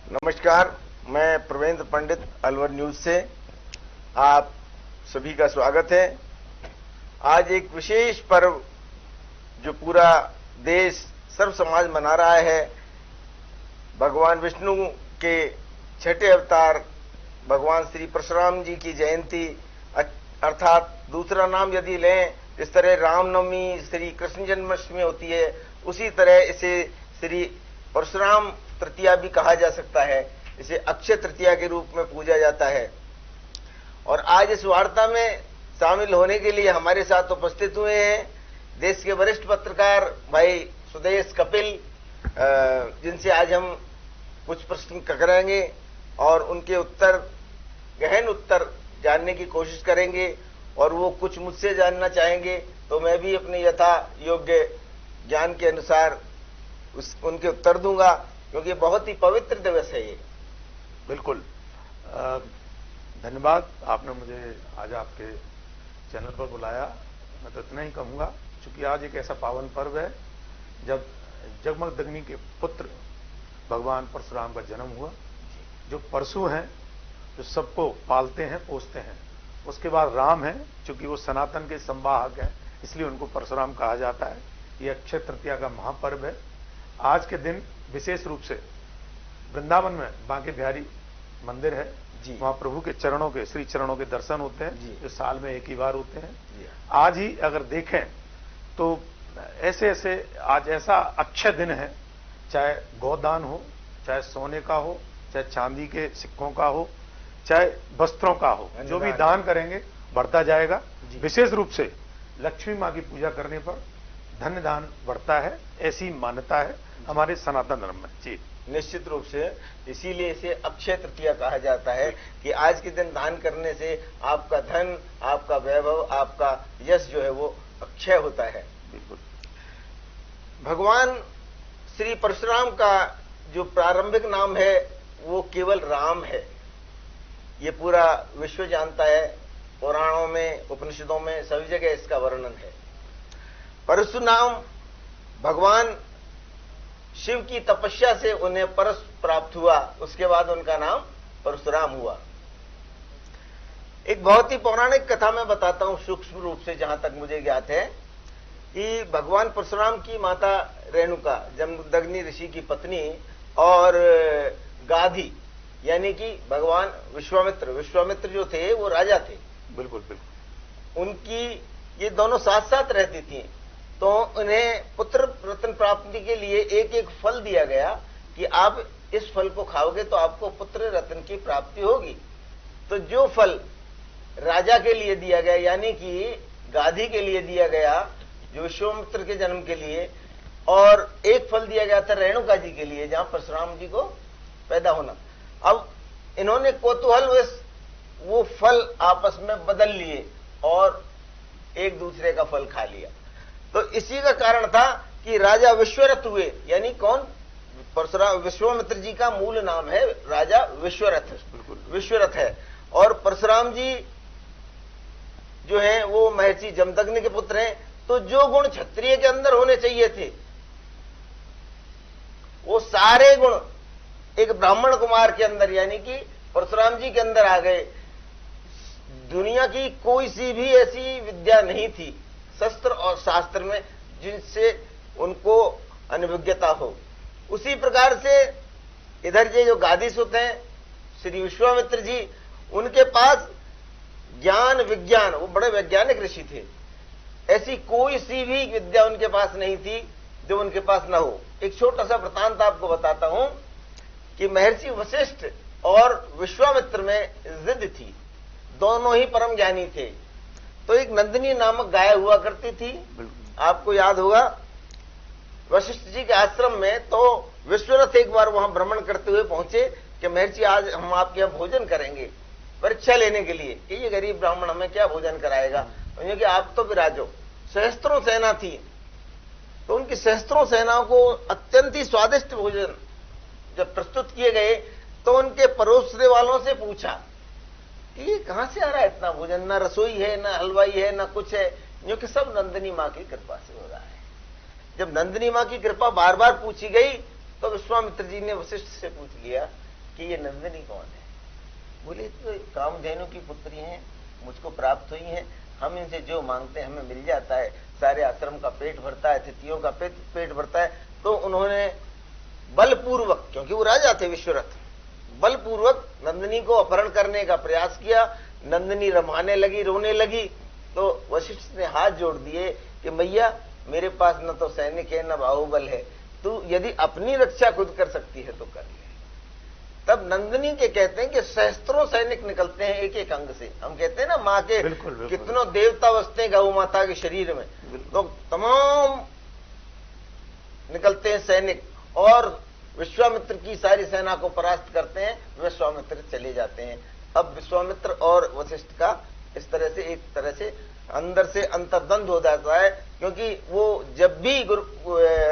नमस्कार, मैं प्रवेंद्र पंडित अलवर न्यूज से आप सभी का स्वागत है। आज एक विशेष पर्व जो पूरा देश सर्व समाज मना रहा है, भगवान विष्णु के छठे अवतार भगवान श्री परशुराम जी की जयंती, अर्थात दूसरा नाम यदि लें, जिस तरह रामनवमी श्री कृष्ण जन्माष्टमी होती है, उसी तरह इसे श्री परशुराम तृतीया भी कहा जा सकता है। इसे अक्षय तृतीया के रूप में पूजा जाता है। और आज इस वार्ता में शामिल होने के लिए हमारे साथ उपस्थित हुए हैं देश के वरिष्ठ पत्रकार भाई सुदेश कपिल, जिनसे आज हम कुछ प्रश्न करेंगे और उनके उत्तर, गहन उत्तर जानने की कोशिश करेंगे। और वो कुछ मुझसे जानना चाहेंगे तो मैं भी अपने यथा योग्य ज्ञान के अनुसार उनके उत्तर दूंगा, क्योंकि बहुत ही पवित्र दिवस है ये। बिल्कुल, धन्यवाद, आपने मुझे आज आपके चैनल पर बुलाया। मैं तो इतना ही कहूंगा, क्योंकि आज एक ऐसा पावन पर्व है जब जमदग्नि के पुत्र भगवान परशुराम का जन्म हुआ। जो परशु हैं, जो सबको पालते हैं, पोसते हैं। उसके बाद राम है, चूंकि वो सनातन के संवाहक हैं, इसलिए उनको परशुराम कहा जाता है। ये अक्षय तृतीया का महापर्व है। आज के दिन विशेष रूप से वृंदावन में बांके बिहारी मंदिर है, वहां प्रभु के चरणों के, श्री चरणों के दर्शन होते हैं, जो साल में एक ही बार होते हैं। आज ही अगर देखें तो ऐसे ऐसे आज ऐसा अच्छा दिन है, चाहे गोदान हो, चाहे सोने का हो, चाहे चांदी के सिक्कों का हो, चाहे वस्त्रों का हो, जो भी दान करेंगे बढ़ता जाएगा। विशेष रूप से लक्ष्मी मां की पूजा करने पर धन्य दान बढ़ता है, ऐसी मान्यता है हमारे सनातन धर्म में। जी, निश्चित रूप से इसीलिए इसे अक्षय तृतीया कहा जाता है कि आज के दिन दान करने से आपका धन, आपका वैभव, आपका यश जो है वो अक्षय होता है। बिल्कुल। भगवान श्री परशुराम का जो प्रारंभिक नाम है वो केवल राम है, ये पूरा विश्व जानता है। पुराणों में, उपनिषदों में सभी जगह इसका वर्णन है। परशु नाम भगवान शिव की तपस्या से उन्हें परस प्राप्त हुआ, उसके बाद उनका नाम परशुराम हुआ। एक बहुत ही पौराणिक कथा मैं बताता हूं सूक्ष्म रूप से, जहां तक मुझे ज्ञात है, कि भगवान परशुराम की माता रेणुका, जमदग्नि ऋषि की पत्नी, और गाधी यानी कि भगवान विश्वामित्र जो थे वो राजा थे। बिल्कुल बिल्कुल। उनकी ये दोनों साथ साथ रहती थी, तो उन्हें पुत्र रत्न प्राप्ति के लिए एक एक फल दिया गया कि आप इस फल को खाओगे तो आपको पुत्र रत्न की प्राप्ति होगी। तो जो फल राजा के लिए दिया गया, यानी कि गाधी के लिए दिया गया, जो विश्वामित्र के जन्म के लिए, और एक फल दिया गया था रेणुका जी के लिए, जहां परशुराम जी को पैदा होना। अब इन्होंने कौतूहलवश वो फल आपस में बदल लिए और एक दूसरे का फल खा लिया। तो इसी का कारण था कि राजा विश्वरथ हुए, यानी कौन? परशुराम। विश्वामित्र जी का मूल नाम है राजा विश्वरथ है। और परशुराम जी जो है वो महर्षि जमदग्नि के पुत्र हैं। तो जो गुण क्षत्रिय के अंदर होने चाहिए थे, वो सारे गुण एक ब्राह्मण कुमार के अंदर, यानी कि परशुराम जी के अंदर आ गए। दुनिया की कोई सी भी ऐसी विद्या नहीं थी शस्त्र और शास्त्र में जिनसे उनको अनभिज्ञता हो। उसी प्रकार से इधर जो गादीसुत हैं श्री विश्वामित्र जी, उनके पास ज्ञान विज्ञान, वो बड़े वैज्ञानिक ऋषि थे। ऐसी कोई सी भी विद्या उनके पास नहीं थी जो उनके पास न हो। एक छोटा सा वृतांत आपको बताता हूं कि महर्षि वशिष्ठ और विश्वामित्र में जिद थी, दोनों ही परम ज्ञानी थे। तो एक नंदिनी नामक गाय हुआ करती थी, आपको याद होगा, वशिष्ठ जी के आश्रम में। तो विश्वरथ एक बार वहां भ्रमण करते हुए पहुंचे कि महर्षि आज हम आपके यहां भोजन करेंगे, परीक्षा लेने के लिए कि ये गरीब ब्राह्मण हमें क्या भोजन कराएगा, कि आप तो विराजो। सहस्त्रों सेना थी, तो उनकी सहस्त्रों सेनाओं को अत्यंत ही स्वादिष्ट भोजन जब प्रस्तुत किए गए, तो उनके परोसने वालों से पूछा कि ये कहां से आ रहा है इतना भोजन? ना रसोई है, ना हलवाई है, ना कुछ है, क्योंकि सब नंदिनी मां की कृपा से हो रहा है। जब नंदिनी मां की कृपा बार बार पूछी गई, तो विश्वामित्र जी ने वशिष्ठ से पूछ लिया कि ये नंदिनी कौन है। बोले तो कामधेनु की पुत्री हैं, मुझको प्राप्त हुई हैं, हम इनसे जो मांगते हैं हमें मिल जाता है, सारे आश्रम का पेट भरता है, अतिथियों का पेट भरता है। तो उन्होंने बलपूर्वक, क्योंकि वो राजा थे विश्वरथ, बलपूर्वक नंदिनी को अपहरण करने का प्रयास किया। नंदिनी रमाने लगी, रोने लगी। तो वशिष्ठ ने हाथ जोड़ दिए कि मैया मेरे पास न तो सैनिक है न बाहुबल है, तू यदि अपनी रक्षा खुद कर सकती है तो कर ले। तब नंदिनी के कहते हैं कि सहस्त्रों सैनिक निकलते हैं एक एक अंग से। हम कहते हैं ना माँ के कितनों देवता बसते हैं गौ माता के शरीर में, तो तमाम निकलते हैं सैनिक और विश्वामित्र की सारी सेना को परास्त करते हैं। विश्वामित्र चले जाते हैं। अब विश्वामित्र और वशिष्ठ का इस तरह से एक तरह से अंदर से अंतर्द्वंद हो जाता है, क्योंकि वो जब भी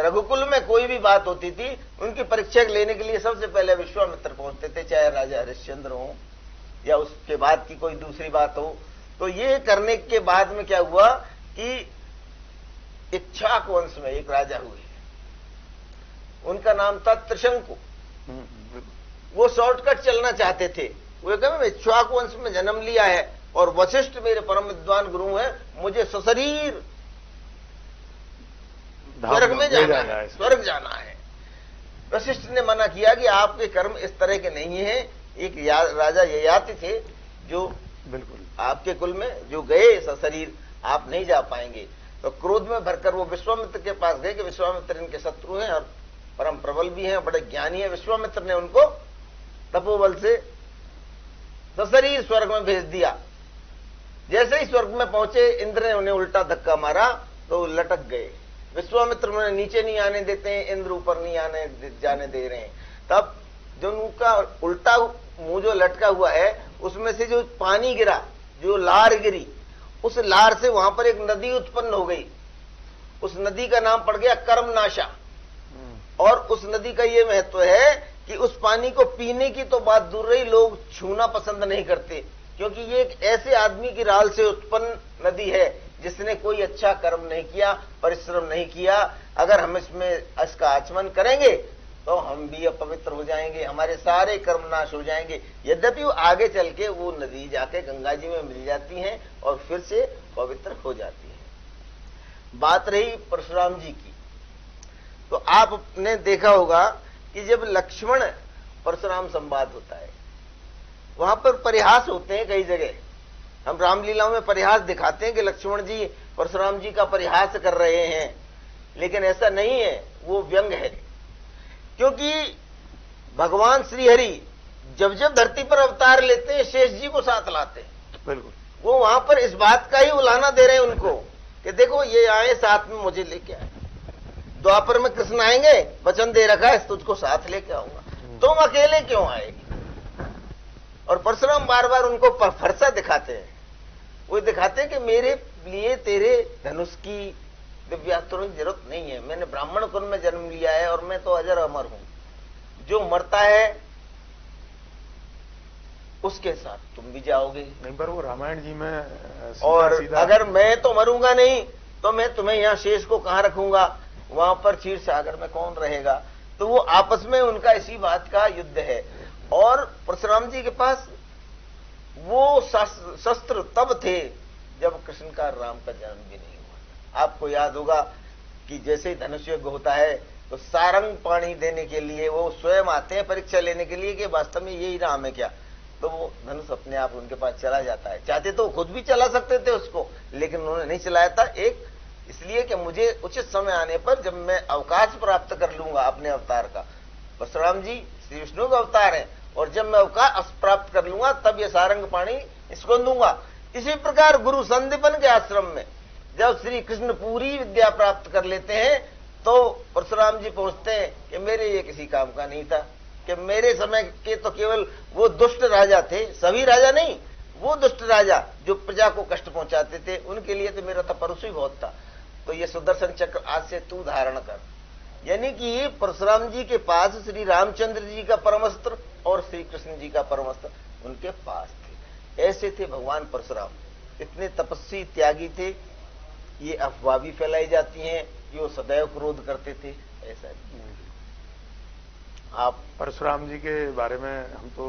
रघुकुल में कोई भी बात होती थी उनकी परीक्षा लेने के लिए सबसे पहले विश्वामित्र पहुंचते थे, चाहे राजा हरिश्चंद्र हो या उसके बाद की कोई दूसरी बात हो। तो ये करने के बाद में क्या हुआ कि इक्ष्वाक वंश में एक राजा हुए, उनका नाम था त्रिशंकु। वो शॉर्टकट चलना चाहते थे। वो कहते इक्ष्वाक वंश में जन्म लिया है और वशिष्ठ मेरे परम विद्वान गुरु हैं, मुझे सशरीर स्वर्ग में जाना है, स्वर्ग जाना है। वशिष्ठ ने मना किया कि आपके कर्म इस तरह के नहीं हैं। एक राजा ययाति थे जो बिल्कुल आपके कुल में जो गए सशरीर, आप नहीं जा पाएंगे। तो क्रोध में भरकर वो विश्वामित्र के पास गए कि विश्वामित्र इनके शत्रु हैं और परम प्रबल भी हैं, बड़े ज्ञानी हैं। विश्वामित्र ने उनको तपोबल से सशरीर स्वर्ग में भेज दिया। जैसे ही स्वर्ग में पहुंचे इंद्र ने उन्हें उल्टा धक्का मारा तो लटक गए। विश्वामित्र उन्हें नीचे नहीं आने देते हैं, इंद्र ऊपर नहीं जाने दे रहे हैं। तब जो उनका उल्टा मुंह जो लटका हुआ है उसमें से जो पानी गिरा, जो लार गिरी, उस लार से वहां पर एक नदी उत्पन्न हो गई। उस नदी का नाम पड़ गया कर्मनाशा। और उस नदी का ये महत्व है कि उस पानी को पीने की तो बात दूर रही, लोग छूना पसंद नहीं करते, क्योंकि ये एक ऐसे आदमी की राल से उत्पन्न नदी है जिसने कोई अच्छा कर्म नहीं किया, परिश्रम नहीं किया। अगर हम इसका आचमन करेंगे तो हम भी अपवित्र हो जाएंगे, हमारे सारे कर्म नाश हो जाएंगे। यद्यपि वो आगे चल के वो नदी जाके गंगा जी में मिल जाती हैं और फिर से पवित्र हो जाती है। बात रही परशुराम जी की, तो आपने देखा होगा कि जब लक्ष्मण परशुराम संवाद होता है वहां पर परिहास होते हैं कई जगह। हम रामलीला में परिहास दिखाते हैं कि लक्ष्मण जी परशुराम जी का परिहास कर रहे हैं, लेकिन ऐसा नहीं है, वो व्यंग है। क्योंकि भगवान श्रीहरि जब जब धरती पर अवतार लेते हैं शेष जी को साथ लाते हैं। बिल्कुल वो वहां पर इस बात का ही उलाना दे रहे हैं उनको कि देखो ये आए साथ में मुझे लेके आए। द्वापर में कृष्ण आएंगे, वचन दे रखा है तुझको साथ लेके आऊंगा, तुम अकेले क्यों आएगी। और परशुराम बार बार उनको फरसा दिखाते हैं। वो दिखाते हैं कि मेरे लिए तेरे धनुष की दिव्यास्त्रों की जरूरत नहीं है, मैंने ब्राह्मण कुल में जन्म लिया है और मैं तो अजर अमर हूं। जो मरता है उसके साथ तुम भी जाओगे। नहीं पर वो रामायण जी में और अगर मैं तो मरूंगा नहीं तो मैं तुम्हें यहां शेष को कहां रखूंगा, वहां पर क्षीर सागर में कौन रहेगा। तो वो आपस में उनका इसी बात का युद्ध है। और परशुराम जी के पास वो शस्त्र तब थे जब कृष्ण का राम का जन्म भी नहीं हुआ था। आपको याद होगा कि जैसे ही धनुष यज्ञ होता है तो सारंग पाणी देने के लिए वो स्वयं आते हैं परीक्षा लेने के लिए कि वास्तव में यही राम है क्या। तो वो धनुष अपने आप उनके पास चला जाता है। चाहते तो खुद भी चला सकते थे उसको, लेकिन उन्होंने नहीं चलाया था। एक इसलिए कि मुझे उचित समय आने पर जब मैं अवकाश प्राप्त कर लूंगा अपने अवतार का, परशुराम जी श्री विष्णु का अवतार है, और जब मैं अवकाश प्राप्त कर लूंगा तब ये सारंग पाणी इसको दूंगा। इसी प्रकार गुरु संदीपन के आश्रम में जब श्री कृष्ण पूरी विद्या प्राप्त कर लेते हैं तो परशुराम जी पहुंचते हैं कि मेरे ये किसी काम का नहीं था, कि मेरे समय के तो केवल वो दुष्ट राजा थे, सभी राजा नहीं, वो दुष्ट राजा जो प्रजा को कष्ट पहुंचाते थे उनके लिए तो मेरा तपस्वी बहुत था। तो ये सुदर्शन चक्र आज से तू धारण कर। यानी कि परशुराम जी के पास श्री रामचंद्र जी का परमस्त्र और श्री कृष्ण जी का परमस्त्र उनके पास थे। ऐसे थे भगवान परशुराम, इतने तपस्वी त्यागी थे। ये अफवाह भी फैलाई जाती हैं कि वो सदैव क्रोध करते थे, ऐसा नहीं। आप परशुराम जी के बारे में हम तो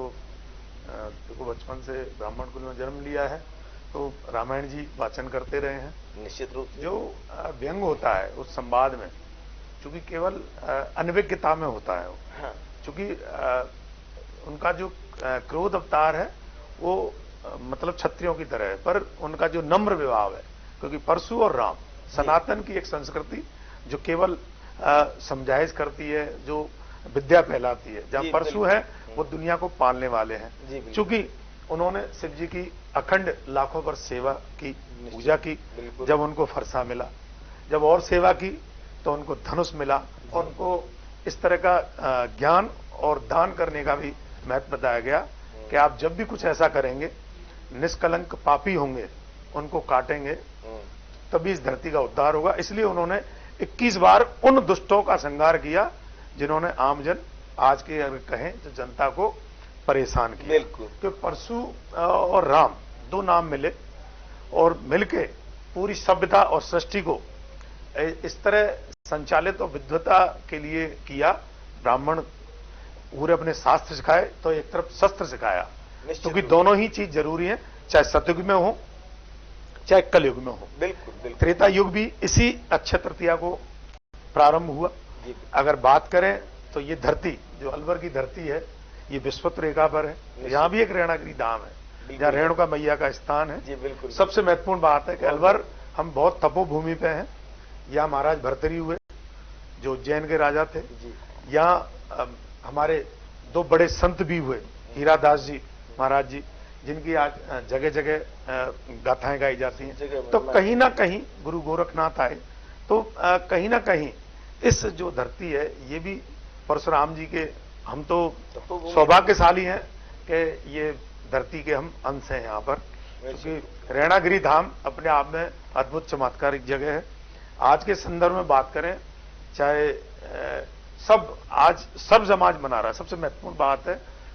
देखो बचपन से ब्राह्मण कुल में जन्म लिया है, तो रामायण जी वाचन करते रहे हैं। निश्चित रूप से जो व्यंग होता है उस संवाद में, चूंकि केवल अनभिज्ञता में होता है, हाँ। चूंकि उनका जो क्रोध अवतार है वो मतलब क्षत्रियों की तरह है, पर उनका जो नम्र व्यवहार है, क्योंकि परशु और राम सनातन की एक संस्कृति जो केवल समझाइश करती है, जो विद्या फैलाती है। जहां परशु है वो दुनिया को पालने वाले हैं, चूंकि उन्होंने शिव जी की अखंड लाखों वर्ष सेवा की, पूजा की। जब उनको फरसा मिला, जब और सेवा की तो उनको धनुष मिला, और उनको इस तरह का ज्ञान और दान करने का भी महत्व बताया गया कि आप जब भी कुछ ऐसा करेंगे, निष्कलंक पापी होंगे, उनको काटेंगे, तभी इस धरती का उद्धार होगा। इसलिए उन्होंने 21 बार उन दुष्टों का संहार किया जिन्होंने आमजन, आज के अगर कहें तो जनता को परेशान किया। बिल्कुल। तो परशु और राम दो नाम मिले और मिलके पूरी सभ्यता और सृष्टि को इस तरह संचालित और विद्वता के लिए किया। ब्राह्मण पूरे अपने शास्त्र सिखाए तो एक तरफ शस्त्र सिखाया, क्योंकि दोनों ही चीज जरूरी है, चाहे सतयुग में हो चाहे कलयुग में हो। बिल्कुल बिल्कुल। त्रेता युग भी इसी अक्षय तृतीया को प्रारंभ हुआ। अगर बात करें तो ये धरती जो अलवर की धरती है, ये विश्वत रेखा पर है। यहां भी एक रेणागिरी धाम है जहां रेणुका मैया का स्थान है। जी बिल्कुल। सबसे महत्वपूर्ण बात है कि अलवर हम बहुत तपोभूमि पे हैं। यहाँ महाराज भर्तरी हुए जो उज्जैन के राजा थे। यहाँ हमारे दो बड़े संत भी हुए, हीरादास जी महाराज जी, जिनकी आज जगह जगह गाथाएं गाई जाती हैं। तो कहीं ना कहीं गुरु गोरखनाथ आए, तो कहीं ना कहीं इस जो धरती है ये भी परशुराम जी के, हम तो सौभाग्यशाली हैं कि ये धरती के हम अंश हैं यहाँ पर, क्योंकि रेणागिरी धाम अपने आप में अद्भुत चमत्कारिक जगह है। आज के संदर्भ में बात करें, चाहे आज सब समाज मना रहा है। सबसे महत्वपूर्ण बात है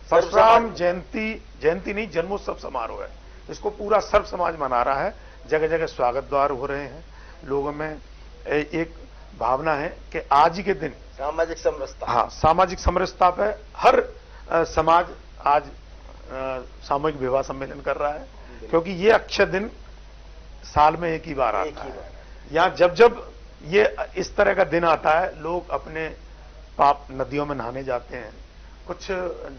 परशुराम जयंती नहीं, जन्मोत्सव समारोह है, इसको पूरा सर्व समाज मना रहा है। जगह जगह स्वागत द्वार हो रहे हैं, लोगों में एक भावना है कि आज ही के दिन सामाजिक समरसता, हाँ, सामाजिक समरसता पे हर समाज आज सामूहिक विवाह सम्मेलन कर रहा है, क्योंकि ये अक्षय दिन साल में एक ही बार आता है। यहाँ जब जब ये इस तरह का दिन आता है, लोग अपने पाप नदियों में नहाने जाते हैं, कुछ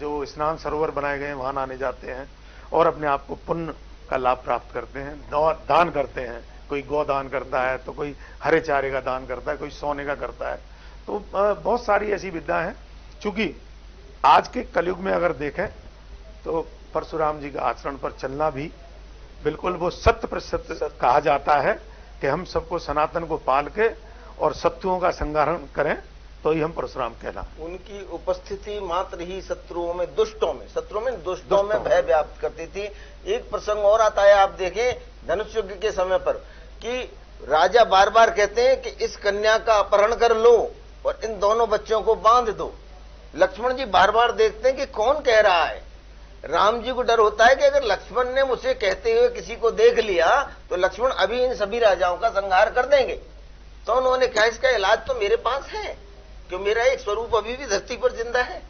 जो स्नान सरोवर बनाए गए हैं वहां नहाने जाते हैं और अपने आप को पुण्य का लाभ प्राप्त करते हैं, दान करते हैं। कोई गौ दान करता है, तो कोई हरे चारे का दान करता है, कोई सोने का करता है। तो बहुत सारी ऐसी विद्या हैं। चूंकि आज के कलयुग में अगर देखें तो परशुराम जी का आचरण पर चलना भी बिल्कुल वो 100% कहा जाता है कि हम सबको सनातन को पाल के और शत्रुओं का संहार करें तो ही हम परशुराम कहना। उनकी उपस्थिति मात्र ही शत्रुओं में दुष्टों में भय व्याप्त करती थी। एक प्रसंग और आता है, आप देखें धनुष युद्ध के समय पर, कि राजा बार बार कहते हैं कि इस कन्या का अपहरण कर लो और इन दोनों बच्चों को बांध दो। लक्ष्मण जी बार बार देखते हैं कि कौन कह रहा है। राम जी को डर होता है कि अगर लक्ष्मण ने मुझे कहते हुए किसी को देख लिया तो लक्ष्मण अभी इन सभी राजाओं का संहार कर देंगे। तो उन्होंने कहा इसका इलाज तो मेरे पास है, कि मेरा एक स्वरूप अभी भी धरती पर जिंदा है,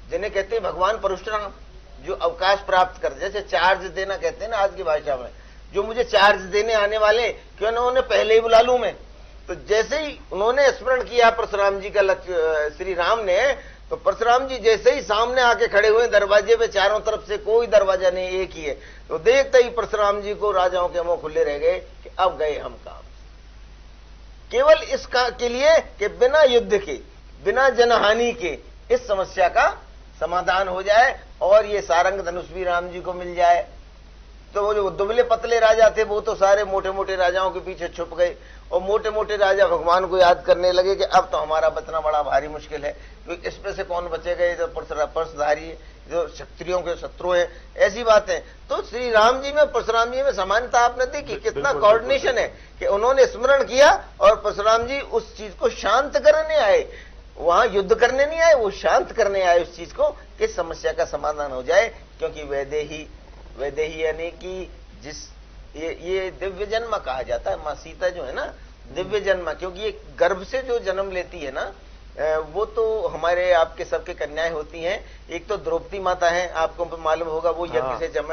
जिन्हें कहते हैं भगवान परशुराम, जो अवकाश प्राप्त कर, जैसे चार्ज देना कहते हैं ना आज की भाषा में, जो मुझे चार्ज देने आने वाले क्यों ना उन्हें पहले ही बुला लूं मैं। तो जैसे ही उन्होंने स्मरण किया परशुराम जी का श्री राम ने, तो परशुराम जी जैसे ही सामने आके खड़े हुए दरवाजे पे, चारों तरफ से कोई दरवाजा नहीं, एक ही है, तो देखते ही परशुराम जी को राजाओं के मुंह खुले रह गए कि अब गए हम काम। केवल इसका के लिए कि बिना युद्ध के, बिना जनहानि के इस समस्या का समाधान हो जाए और ये सारंग धनुष भी राम जी को मिल जाए। तो वो जो दुबले पतले राजा थे वो तो सारे मोटे मोटे राजाओं के पीछे छुप गए और मोटे मोटे राजा भगवान को याद करने लगे कि अब तो हमारा बचना बड़ा भारी मुश्किल है, क्योंकि इसमें से कौन बचेगा, ये तो परशुधारी जो क्षत्रियों के शत्रु है, ऐसी बात है। तो श्री राम जी में परशुराम जी में समानता आपने देखी, कितना कोऑर्डिनेशन है कि उन्होंने स्मरण किया और परशुराम जी उस चीज को शांत करने आए। वहां युद्ध करने नहीं आए, वो शांत करने आए उस चीज को, कि समस्या का समाधान हो जाए। क्योंकि वैदेही यानी कि जिस ये दिव्य जन्म कहा जाता है। मां सीता जो है ना दिव्य जन्म, क्योंकि ये गर्भ से जो जन्म लेती है ना, वो तो हमारे आपके सबके कन्याएं होती हैं। एक तो द्रौपदी माता है, आपको मालूम होगा, वो यज्ञ से जन्म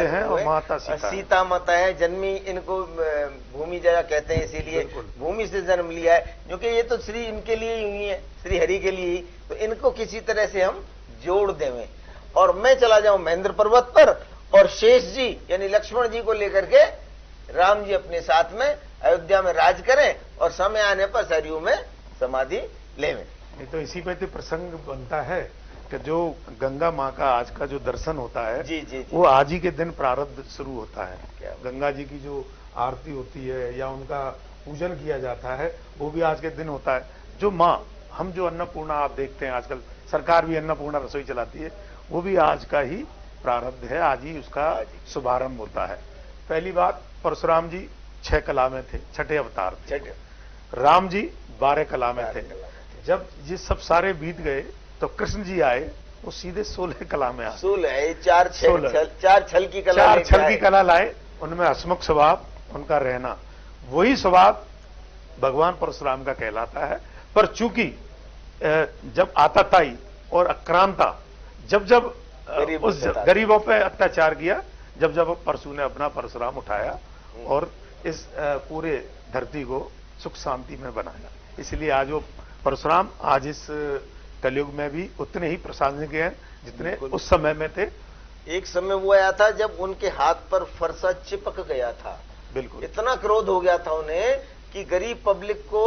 है, और माता सीता माता है, जन्मी, इनको भूमि जया कहते हैं, इसीलिए भूमि से जन्म लिया है, क्योंकि ये तो श्री इनके लिए ही हुई है, श्री हरि के लिए ही, तो इनको किसी तरह से हम जोड़ देवें। और मैं चला जाऊं महेंद्र पर्वत पर, और शेष जी यानी लक्ष्मण जी को लेकर के राम जी अपने साथ में अयोध्या में राज करें, और समय आने पर सरयू में समाधि लेवें। नहीं तो इसी पे तो प्रसंग बनता है कि जो गंगा माँ का आज का जो दर्शन होता है, जी। वो आज ही के दिन प्रारब्ध शुरू होता है। गंगा जी की जो आरती होती है या उनका पूजन किया जाता है, वो भी आज के दिन होता है। जो माँ, हम जो अन्नपूर्णा आप देखते हैं आजकल, सरकार भी अन्नपूर्णा रसोई चलाती है, वो भी आज का ही प्रारब्ध है, आज ही उसका शुभारंभ होता है। पहली बात, परशुराम जी 6 कला में थे, छठे अवतार थे। राम जी 12 कला में थे। जब ये सब सारे बीत गए तो कृष्ण जी आए, वो सीधे 16 कला में आए। 4 छल की कला, 4 छल की कला लाए। उनमें हसमुख स्वभाव, उनका रहना, वही स्वभाव भगवान परशुराम का कहलाता है। पर चूंकि जब आताताई और आक्रांता, जब उस गरीबों पे अत्याचार किया, जब परशु ने अपना परशुराम उठाया और इस पूरे धरती को सुख शांति में बनाया, इसलिए आज वो परशुराम आज इस कलयुग में भी उतने ही प्रशंसनीय हैं जितने उस समय में थे। एक समय वो आया था जब उनके हाथ पर फरसा चिपक गया था, बिल्कुल, इतना क्रोध हो गया था उन्हें कि गरीब पब्लिक को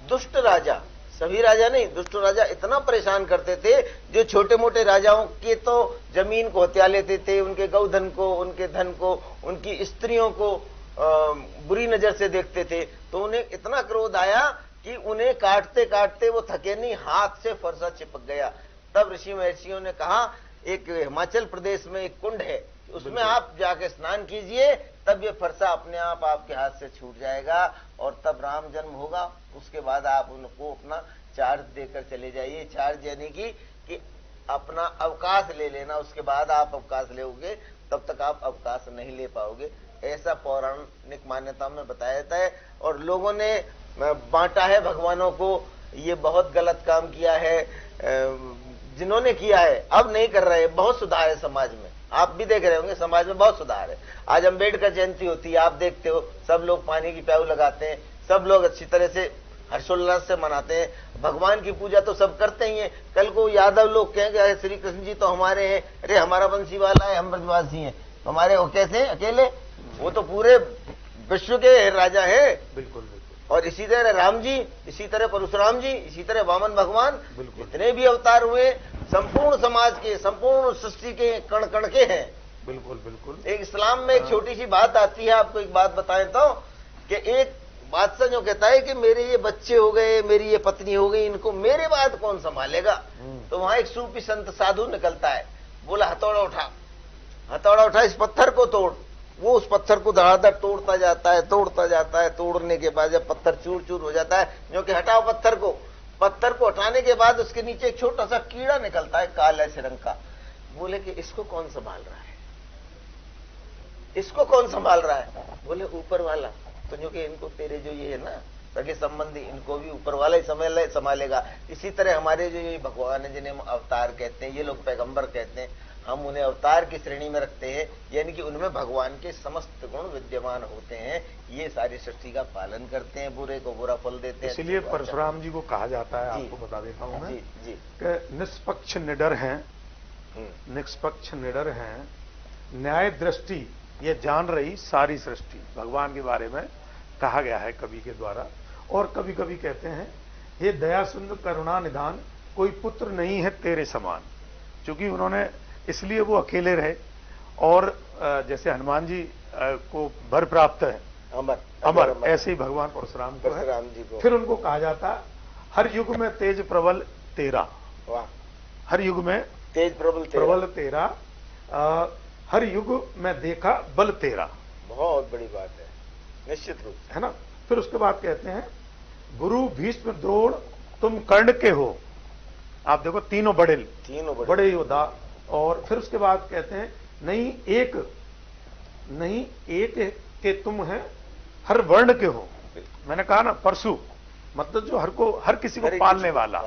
दुष्ट राजा, सभी राजा नहीं, दुष्ट राजा इतना परेशान करते थे, जो छोटे मोटे राजाओं के तो जमीन को हत्या लेते थे, उनके गौधन को, उनके धन को, उनकी स्त्रियों को बुरी नजर से देखते थे। तो उन्हें इतना क्रोध आया कि उन्हें काटते काटते वो थके नहीं, हाथ से फरसा चिपक गया। तब ऋषि महर्षियों ने कहा, एक हिमाचल प्रदेश में एक कुंड है, उसमें आप जाके स्नान कीजिए, तब ये फरसा अपने आप आपके हाथ से छूट जाएगा, और तब राम जन्म होगा। उसके बाद आप उनको अपना चार्ज देकर चले जाइए। चार्ज यानी कि अपना अवकाश ले लेना, उसके बाद आप अवकाश लोगे, तब तक आप अवकाश नहीं ले पाओगे, ऐसा पौराणिक मान्यता में बताया जाता है। और लोगों ने बांटा है भगवानों को, ये बहुत गलत काम किया है जिन्होंने किया है, अब नहीं कर रहे, बहुत सुधार है समाज में। आप भी देख रहे होंगे समाज में बहुत सुधार है। आज अम्बेडकर जयंती होती है, आप देखते हो, सब लोग पानी की प्याऊ लगाते हैं, सब लोग अच्छी तरह से हर्षोल्लास से मनाते हैं। भगवान की पूजा तो सब करते ही हैं। कल को यादव लोग कहेंगे श्री कृष्ण जी तो हमारे हैं, अरे हमारा बंसी वाला है, हम ब्रजवासी हैं, हमारे वो कैसे अकेले, वो तो पूरे विश्व के राजा है। बिल्कुल। और इसी तरह राम जी, इसी तरह परशुराम जी, इसी तरह वामन भगवान, जितने भी अवतार हुए संपूर्ण समाज के, संपूर्ण सृष्टि के कण कण के हैं। बिल्कुल। एक इस्लाम में एक छोटी सी बात आती है, आपको एक बात बताएं तो, कि एक बादशाह जो कहता है कि मेरे ये बच्चे हो गए, मेरी ये पत्नी हो गई, इनको मेरे बाद कौन संभालेगा। तो वहां एक सूफी संत साधु निकलता है, बोला हथौड़ा उठा, इस पत्थर को तोड़। वो उस पत्थर को धड़ाधड़ तोड़ता जाता है। तोड़ने के बाद जब पत्थर चूर चूर हो जाता है, जो कि हटाओ पत्थर को हटाने के बाद उसके नीचे एक छोटा सा कीड़ा निकलता है, काले से रंग का। बोले कि इसको कौन संभाल रहा है, बोले ऊपर वाला। तो जो कि इनको तेरे जो ये है ना सगे संबंधी, इनको भी ऊपर वाला ही संभालेगा। इसी तरह हमारे जो ये भगवान है, जिन्हें हम अवतार कहते हैं, ये लोग पैगंबर कहते हैं, हम उन्हें अवतार की श्रेणी में रखते हैं, यानी कि उनमें भगवान के समस्त गुण विद्यमान होते हैं। ये सारी सृष्टि का पालन करते हैं, बुरे को बुरा फल देते हैं। इसलिए परशुराम जी को कहा जाता है, आपको बता देता हूं मैं, कि निष्पक्ष निडर हैं, न्याय दृष्टि ये जान रही सारी सृष्टि। भगवान के बारे में कहा गया है कवि के द्वारा। और कभी कभी कहते हैं, हे दया सुंदर करुणा निधान, कोई पुत्र नहीं है तेरे समान। क्योंकि उन्होंने, इसलिए वो अकेले रहे। और जैसे हनुमान जी को वर प्राप्त है अमर, ऐसे ही भगवान परशुराम को है। फिर उनको कहा जाता, हर युग में तेज प्रबल तेरा, हर युग में तेज प्रबल तेरा, हर युग में देखा बल तेरा। बहुत बड़ी बात है, निश्चित रूप से, है ना। फिर उसके बाद कहते हैं, गुरु भीष्म द्रोण तुम कर्ण के हो। आप देखो, तीनों बड़े योद्धा। और फिर उसके बाद कहते हैं, नहीं एक के तुम हैं, हर वर्ण के हो। मैंने कहा ना, परशु मतलब जो हर किसी को पालने वाला,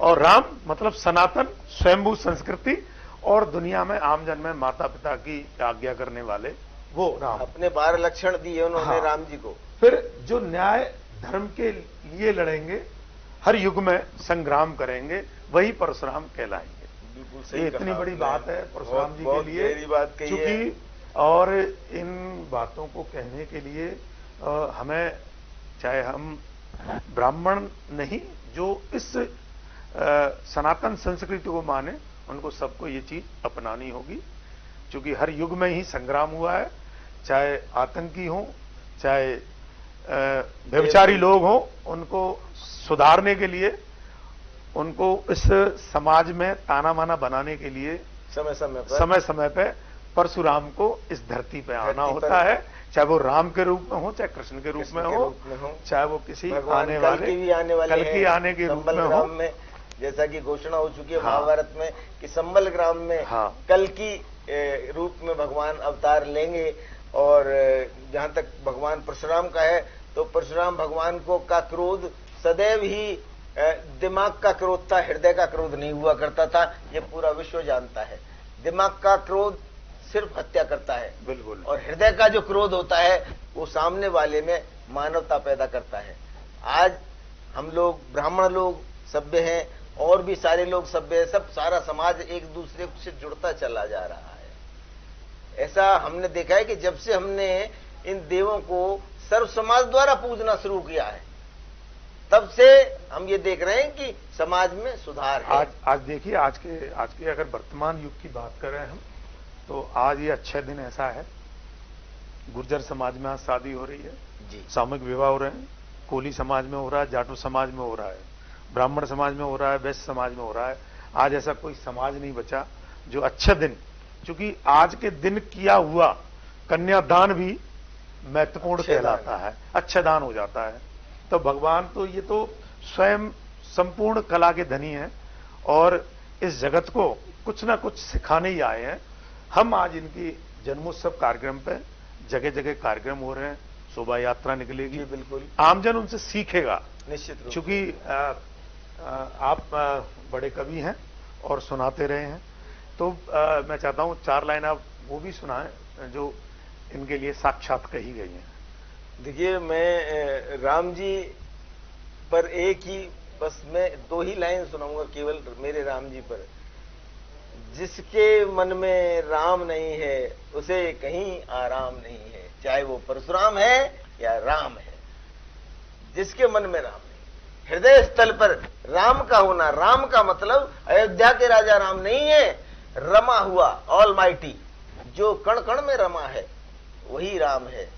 और राम मतलब सनातन स्वयंभू संस्कृति, और दुनिया में आमजन में माता पिता की आज्ञा करने वाले वो राम। अपने 12 लक्षण दिए उन्होंने। हाँ। राम जी को। फिर जो न्याय धर्म के लिए लड़ेंगे, हर युग में संग्राम करेंगे, वही परशुराम कहलाएंगे। बिल्कुल सही। ये इतनी बड़ी बात है परशुराम जी के लिए, बात क्योंकि और इन बातों को कहने के लिए हमें, चाहे हम ब्राह्मण नहीं, जो इस सनातन संस्कृति को माने, उनको सबको ये चीज अपनानी होगी, क्योंकि हर युग में ही संग्राम हुआ है, चाहे आतंकी हो, चाहे व्यभिचारी लोग हो, उनको सुधारने के लिए, उनको इस समाज में ताना माना बनाने के लिए समय समय पे परशुराम को इस धरती पे आना होता है, चाहे वो राम के रूप में हो, चाहे कृष्ण के रूप में हो, चाहे वो किसी आने वाले कल की आने के रूप में हो। जैसा कि घोषणा हो चुकी है महाभारत में कि संबल ग्राम में कल की रूप में भगवान अवतार लेंगे। और जहां तक भगवान परशुराम का है, तो परशुराम भगवान को का क्रोध सदैव ही दिमाग का क्रोध था, हृदय का क्रोध नहीं हुआ करता था। ये पूरा विश्व जानता है। दिमाग का क्रोध सिर्फ हत्या करता है, बिल्कुल, और हृदय का जो क्रोध होता है वो सामने वाले में मानवता पैदा करता है। आज हम लोग ब्राह्मण लोग सभ्य हैं, और भी सारे लोग सभ्य हैं, सब सारा समाज एक दूसरे से जुड़ता चला जा रहा है। ऐसा हमने देखा है कि जब से हमने इन देवों को सर्व समाज द्वारा पूजना शुरू किया है, तब से हम ये देख रहे हैं कि समाज में सुधार है। आज देखिए, आज के अगर वर्तमान युग की बात कर रहे हैं हम, तो आज ये अच्छे दिन ऐसा है, गुर्जर समाज में आज शादी हो रही है जी, सामूहिक विवाह हो रहे हैं, कोली समाज में हो रहा है, जाटू समाज में हो रहा है, ब्राह्मण समाज में हो रहा है, वैश्य समाज में हो रहा है। आज ऐसा कोई समाज नहीं बचा जो अच्छे दिन, क्योंकि आज के दिन किया हुआ कन्यादान भी महत्वपूर्ण कहलाता है, अच्छा दान हो जाता है। तो भगवान तो ये तो स्वयं संपूर्ण कला के धनी हैं, और इस जगत को कुछ ना कुछ सिखाने ही आए हैं। हम आज इनकी जन्मोत्सव कार्यक्रम पे जगह जगह कार्यक्रम हो रहे हैं, शोभा यात्रा निकलेगी, बिल्कुल आमजन उनसे सीखेगा निश्चित रूप, क्योंकि आप बड़े कवि हैं और सुनाते रहे हैं। तो मैं चाहता हूं 4 लाइन आप वो भी सुनाएं जो इनके लिए साक्षात कही गई हैं। देखिए, मैं राम जी पर एक ही बस मैं 2 ही लाइन सुनाऊंगा केवल मेरे राम जी पर। जिसके मन में राम नहीं है उसे कहीं आराम नहीं है, चाहे वो परशुराम है या राम है। जिसके मन में राम नहीं, हृदय स्थल पर राम का होना, राम का मतलब अयोध्या के राजा राम नहीं है, रमा हुआ ऑलमाइटी, जो कण कण में रमा है वही राम है।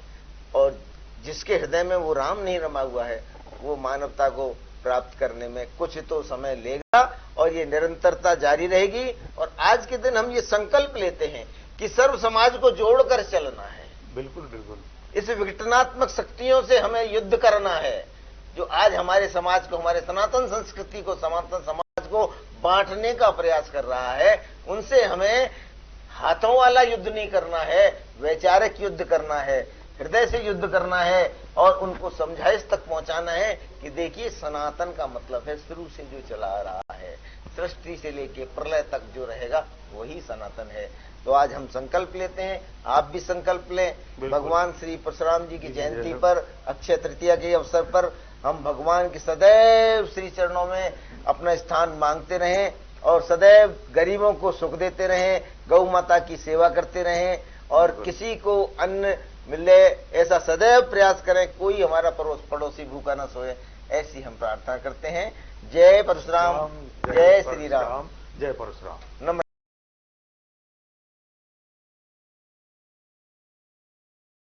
और जिसके हृदय में वो राम नहीं रमा हुआ है, वो मानवता को प्राप्त करने में कुछ तो समय लेगा, और ये निरंतरता जारी रहेगी। और आज के दिन हम ये संकल्प लेते हैं कि सर्व समाज को जोड़कर चलना है। बिल्कुल बिल्कुल, इस विघटनात्मक शक्तियों से हमें युद्ध करना है, जो आज हमारे समाज को, हमारे सनातन संस्कृति को, सनातन समाज को बांटने का प्रयास कर रहा है। उनसे हमें हाथों वाला युद्ध नहीं करना है, वैचारिक युद्ध करना है, हृदय से युद्ध करना है, और उनको समझाइश तक पहुंचाना है कि देखिए, सनातन का मतलब है शुरू से जो चला रहा है, सृष्टि से लेके प्रलय तक जो रहेगा वही सनातन है। तो आज हम संकल्प लेते हैं, आप भी संकल्प लें। भगवान श्री परशुराम जी की जयंती पर, अक्षय तृतीया के अवसर पर हम भगवान की सदैव श्री चरणों में अपना स्थान मांगते रहें, और सदैव गरीबों को सुख देते रहें, गौ माता की सेवा करते रहें, और किसी को अन्न मिले ऐसा सदैव प्रयास करें, कोई हमारा पड़ोसी भूखा न सोए, ऐसी हम प्रार्थना करते हैं। जय परशुराम, जय श्री राम, जय परशुराम। नमस्कार।